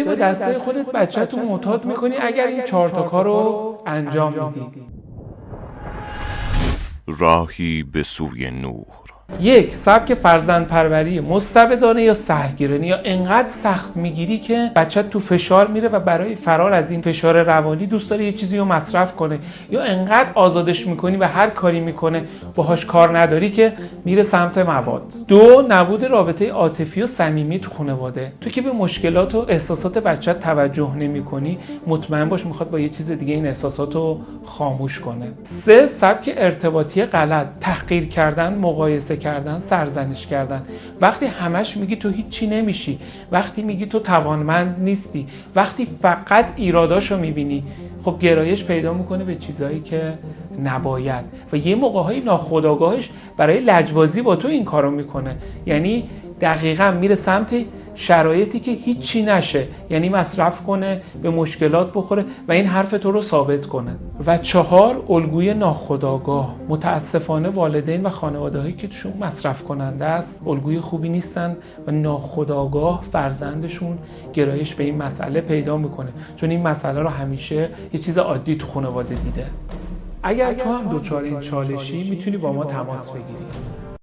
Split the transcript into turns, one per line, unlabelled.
با دسته خودت بچه‌تو معتاد میکنی اگر این 4 تا کارو انجام میدی.
راهی به سوی نور.
1. سبک فرزندپروری مستبدانه یا سهلگیرانه، یا انقدر سخت میگیری که بچت تو فشار میره و برای فرار از این فشار روانی دوست داره یه چیزی رو مصرف کنه، یا انقدر آزادش میکنی و هر کاری میکنه باهاش کار نداری که میره سمت مواد. 2. نبود رابطه عاطفی و صمیمی تو خانواده. تو که به مشکلات و احساسات بچت توجه نمیکنی، مطمئن باش میخواد با یه چیز دیگه این احساساتو خاموش کنه. 3. سبک ارتباطی غلط، تحقیر کردن، مقایسه کردن، سرزنش کردن. وقتی همش میگی تو هیچی نمیشی، وقتی میگی تو توانمند نیستی، وقتی فقط ایراداشو میبینی، خب گرایش پیدا میکنه به چیزایی که نباید و یه موقع‌های ناخودآگاهش برای لجبازی با تو این کارو میکنه. یعنی دقیقاً میره سمت شرایطی که هیچی نشه، یعنی مصرف کنه، به مشکلات بخوره و این حرف تو رو ثابت کنه. و 4. الگوی ناخودآگاه. متاسفانه والدین و خانواده‌هایی که توشون مصرف کننده است الگوی خوبی نیستن و ناخودآگاه فرزندشون گرایش به این مسئله پیدا میکنه، چون این مسئله رو همیشه یه چیز عادی تو خانواده دیده. اگر تو هم دچار این چالشی میتونی با ما تماس بگیری.